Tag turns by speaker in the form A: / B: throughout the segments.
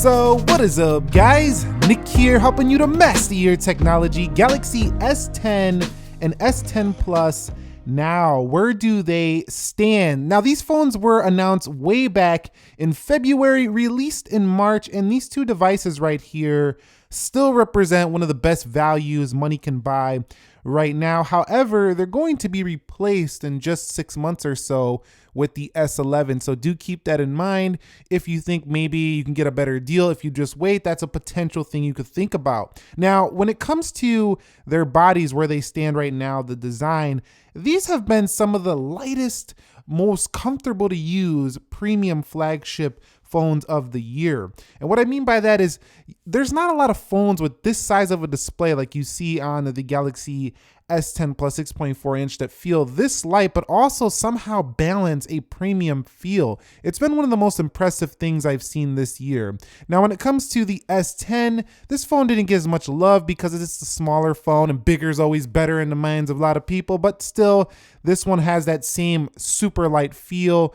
A: So what is up, guys? Nick here, helping you to master your technology. Galaxy S10 and S10 Plus. Now, where do they stand? Now, these phones were announced way back in February, released in March, and these two devices right here still represent one of the best values money can buy right now. However, they're going to be replaced in just 6 months or so with the S11. So do keep that in mind. If you think maybe you can get a better deal if you just wait, that's a potential thing you could think about. Now, when it comes to their bodies, where they stand right now, the design, these have been some of the lightest, most comfortable to use premium flagship phones of the year. And what I mean by that is there's not a lot of phones with this size of a display like you see on the Galaxy S10 Plus 6.4 inch that feel this light, but also somehow balance a premium feel. It's been one of the most impressive things I've seen this year. Now, when it comes to the S10, this phone didn't get as much love because it's a smaller phone and bigger is always better in the minds of a lot of people, but still, this one has that same super light feel.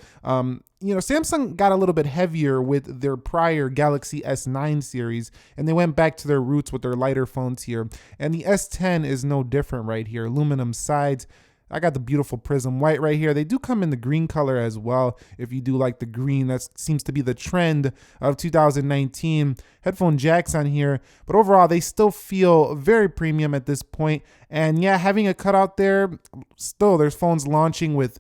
A: Samsung got a little bit heavier with their prior Galaxy S9 series, and they went back to their roots with their lighter phones here. And the S10 is no different right here. Aluminum sides. I got the beautiful prism white right here. They do come in the green color as well. If you do like the green, that seems to be the trend of 2019. Headphone jacks on here, but overall they still feel very premium at this point. And yeah, having a cutout there, still there's phones launching with,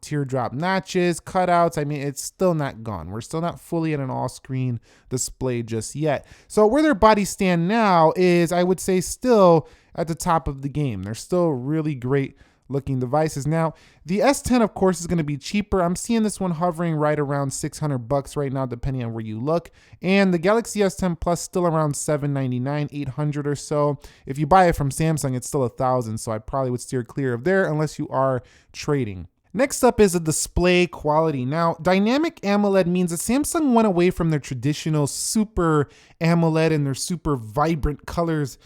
A: teardrop notches, cutouts. I mean, it's still not gone. We're still not fully at an all screen display just yet. So where their bodies stand now is, I would say, still at the top of the game. They're still really great looking devices. Now, the S10, of course, is going to be cheaper. I'm seeing this one hovering right around $600 right now, depending on where you look. And the Galaxy S10 Plus still around $799, $800 or so. If you buy it from Samsung, it's still $1,000. So I probably would steer clear of there unless you are trading. Next up is the display quality. Now, dynamic AMOLED means that Samsung went away from their traditional super AMOLED and their super vibrant colors.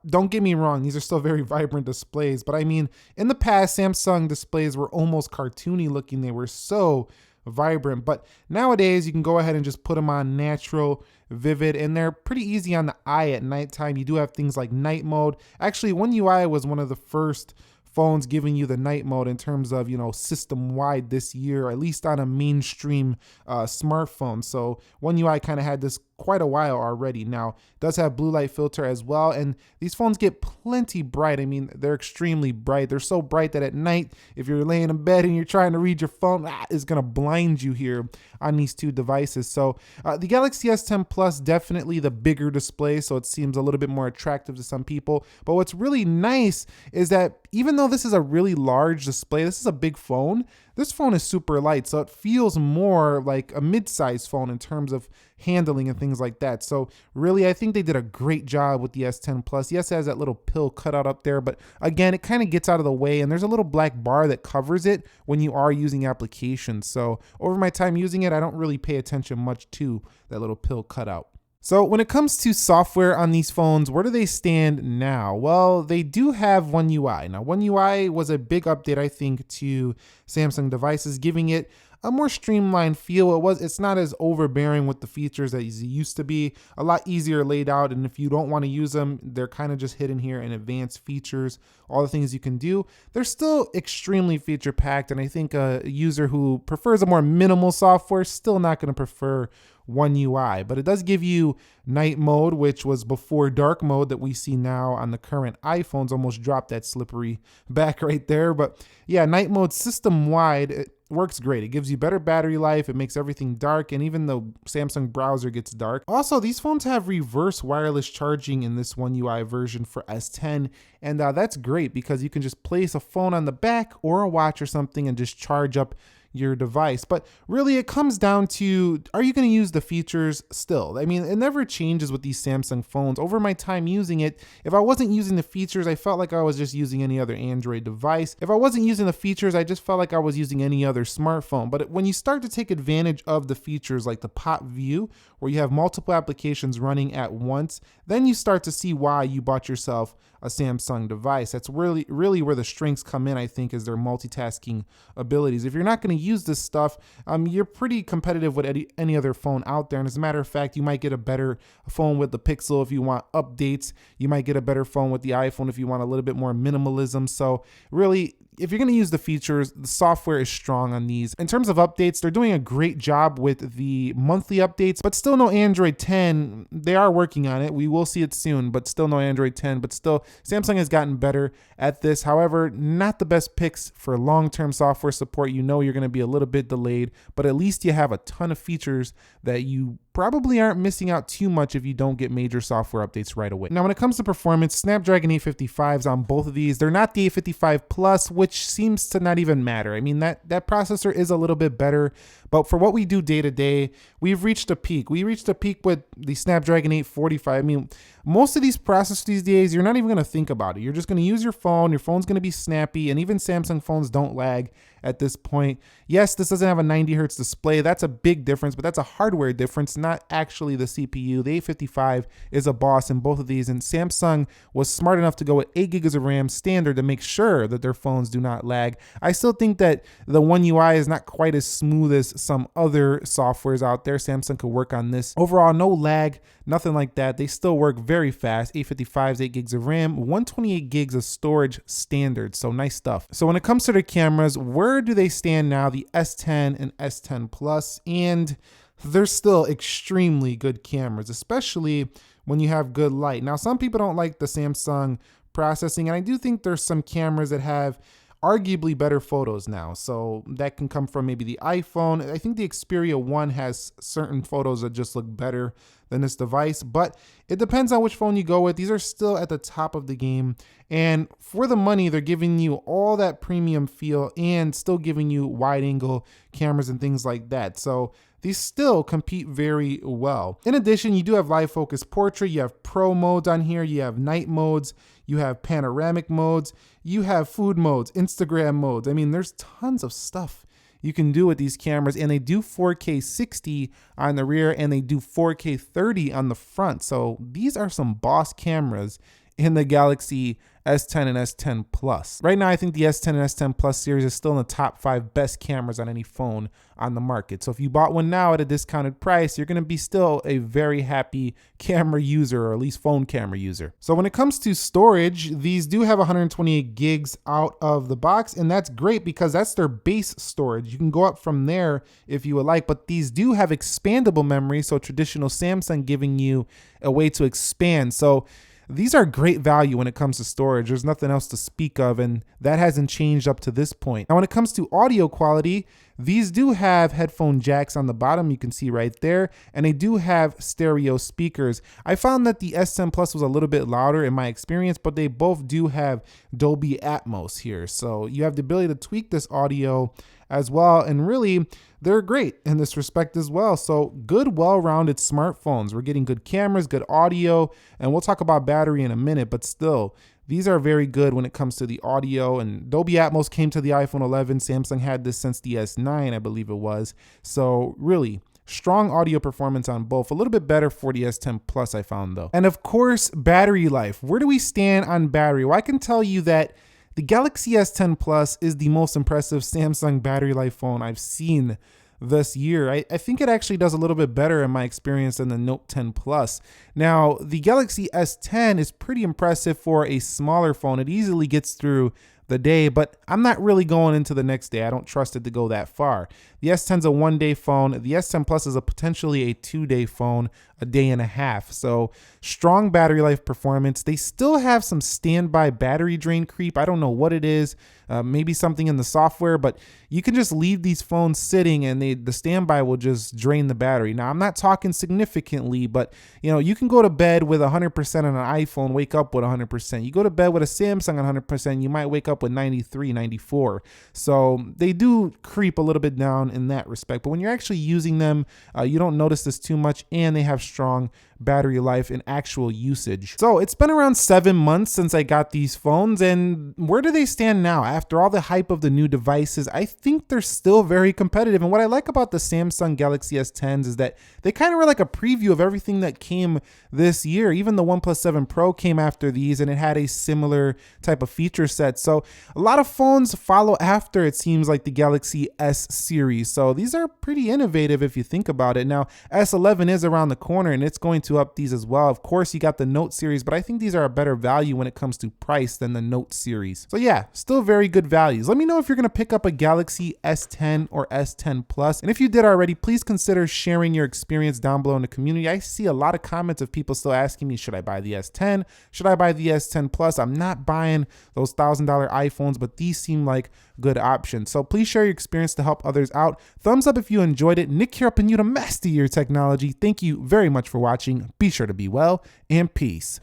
A: Don't get me wrong, these are still very vibrant displays, but I mean, in the past, Samsung displays were almost cartoony looking. They were so vibrant, but nowadays you can go ahead and just put them on natural, vivid, and they're pretty easy on the eye at nighttime. You do have things like night mode. Actually, One UI was one of the first phones giving you the night mode in terms of, system wide this year, at least on a mainstream smartphone. So One UI kind of had this quite a while already. Now, it does have blue light filter as well, and these phones get plenty bright. I mean, they're extremely bright. They're so bright that at night, if you're laying in bed and you're trying to read your phone, it's gonna blind you here on these two devices. So the Galaxy S10 Plus, definitely the bigger display, so it seems a little bit more attractive to some people. But what's really nice is that even though this is a really large display, this is a big phone, this phone is super light, so it feels more like a mid-sized phone in terms of handling and things like that. So really, I think they did a great job with the S10 Plus. Yes, it has that little pill cutout up there, but again, it kind of gets out of the way, and there's a little black bar that covers it when you are using applications. So over my time using it, I don't really pay attention much to that little pill cutout. So when it comes to software on these phones, where do they stand now? Well, they do have One UI. Now, One UI was a big update, I think, to Samsung devices, giving it a more streamlined feel. It's not as overbearing with the features as it used to be. A lot easier laid out, and if you don't want to use them, they're kind of just hidden here in advanced features, all the things you can do. They're still extremely feature packed, and I think a user who prefers a more minimal software is still not going to prefer One UI, but it does give you night mode, which was before dark mode that we see now on the current iPhones. Almost dropped that slippery back right there. But yeah, night mode system wide, it works great. It gives you better battery life. It makes everything dark, and even the Samsung browser gets dark. Also, these phones have reverse wireless charging in this One UI version for S10, and that's great because you can just place a phone on the back or a watch or something and just charge up your device. But really, it comes down to, are you going to use the features still? I mean, it never changes with these Samsung phones. Over my time using it, if I wasn't using the features, I felt like I was just using any other Android device. If I wasn't using the features, I just felt like I was using any other smartphone. But when you start to take advantage of the features like the pop view, where you have multiple applications running at once, then you start to see why you bought yourself a Samsung device. That's really where the strengths come in, I think, is their multitasking abilities. If you're not going to use this stuff, you're pretty competitive with any other phone out there. And as a matter of fact, you might get a better phone with the Pixel if you want updates. You might get a better phone with the iPhone if you want a little bit more minimalism. So really, if you're going to use the features, the software is strong on these. In terms of updates, they're doing a great job with the monthly updates, but still no Android 10. They are working on it. We will see it soon, but still no Android 10. But still, Samsung has gotten better at this. However, not the best picks for long-term software support. You know you're going to be a little bit delayed, but at least you have a ton of features that you probably aren't missing out too much if you don't get major software updates right away. Now, when it comes to performance, Snapdragon 855s on both of these. They're not the 855 Plus, which seems to not even matter. I mean, that processor is a little bit better, but for what we do day to day, we've reached a peak. We reached a peak with the Snapdragon 845. I mean, most of these processors these days, you're not even going to think about it. You're just going to use your phone. Your phone's going to be snappy, and even Samsung phones don't lag at this point. Yes, this doesn't have a 90 hertz display. That's a big difference, but that's a hardware difference, not actually the CPU. The 855 is a boss in both of these, and Samsung was smart enough to go with 8 gigs of RAM standard to make sure that their phones do not lag. I still think that the One UI is not quite as smooth as some other softwares out there. Samsung could work on this. Overall, no lag, nothing like that. They still work very fast. 855s, 8 gigs of RAM, 128 gigs of storage standard. So nice stuff. So when it comes to the cameras, where do they stand now? The S10 and S10 Plus, and they're still extremely good cameras, especially when you have good light. Now, some people don't like the Samsung processing, and I do think there's some cameras that have arguably better photos now. So that can come from maybe the iPhone. I think the Xperia 1 has certain photos that just look better than this device, but it depends on which phone you go with. These are still at the top of the game, and for the money, they're giving you all that premium feel and still giving you wide angle cameras and things like that. So these still compete very well. In addition, you do have live focus portrait, you have pro modes on here, you have night modes, you have panoramic modes, you have food modes, Instagram modes. I mean, there's tons of stuff you can do with these cameras, and they do 4K 60 on the rear and they do 4K 30 on the front. So these are some boss cameras in the Galaxy S10 and S10 Plus. Right now, I think the S10 and S10 Plus series is still in the top 5 best cameras on any phone on the market. So if you bought one now at a discounted price, you're going to be still a very happy camera user, or at least phone camera user. So when it comes to storage, these do have 128 gigs out of the box, and that's great because that's their base storage. You can go up from there if you would like, but these do have expandable memory, so traditional Samsung giving you a way to expand. So these are great value when it comes to storage. There's nothing else to speak of, and that hasn't changed up to this point. Now, when it comes to audio quality, these do have headphone jacks on the bottom, you can see right there, and they do have stereo speakers. I found that the S10 Plus was a little bit louder in my experience, but they both do have Dolby Atmos here. So you have the ability to tweak this audio as well, and really, they're great in this respect as well. So good, well-rounded smartphones. We're getting good cameras, good audio, and we'll talk about battery in a minute, but still, these are very good when it comes to the audio. And Dolby Atmos came to the iPhone 11. Samsung had this since the S9, I believe it was. So really, strong audio performance on both. A little bit better for the S10 Plus, I found though. And of course, battery life. Where do we stand on battery? Well, I can tell you that the Galaxy S10 Plus is the most impressive Samsung battery life phone I've seen this year. I think it actually does a little bit better in my experience than the Note 10 Plus. Now, the Galaxy S10 is pretty impressive for a smaller phone. It easily gets through the day, but I'm not really going into the next day. I don't trust it to go that far. The S10 is a 1-day phone. The S10 Plus is potentially a 2-day phone, a day and a half. So strong battery life performance. They still have some standby battery drain creep. I don't know what it is. Maybe something in the software, but you can just leave these phones sitting and the standby will just drain the battery. Now, I'm not talking significantly, but you can go to bed with 100% on an iPhone, wake up with 100%. You go to bed with a Samsung 100%, you might wake up with 93, 94. So they do creep a little bit down in that respect. But when you're actually using them, you don't notice this too much, and they have strong battery life and actual usage. So it's been around 7 months since I got these phones, and where do they stand now? After all the hype of the new devices, I think they're still very competitive. And what I like about the Samsung Galaxy S10s is that they kind of were like a preview of everything that came this year. Even the OnePlus 7 Pro came after these, and it had a similar type of feature set. So a lot of phones follow after, it seems like, the Galaxy S series. So these are pretty innovative if you think about it. Now, S11 is around the corner, and it's going to up these as well. Of course, you got the Note series, but I think these are a better value when it comes to price than the Note series. So yeah, still very good values. Let me know if you're going to pick up a Galaxy S10 or S10 Plus. And if you did already, please consider sharing your experience down below in the community. I see a lot of comments of people still asking me, should I buy the S10? Should I buy the S10 Plus? I'm not buying those $1,000 iPhones, but these seem like good options. So please share your experience to help others out. Thumbs up if you enjoyed it. Nick here, helping you to master your technology. Thank you very much for watching. Be sure to be well, and peace.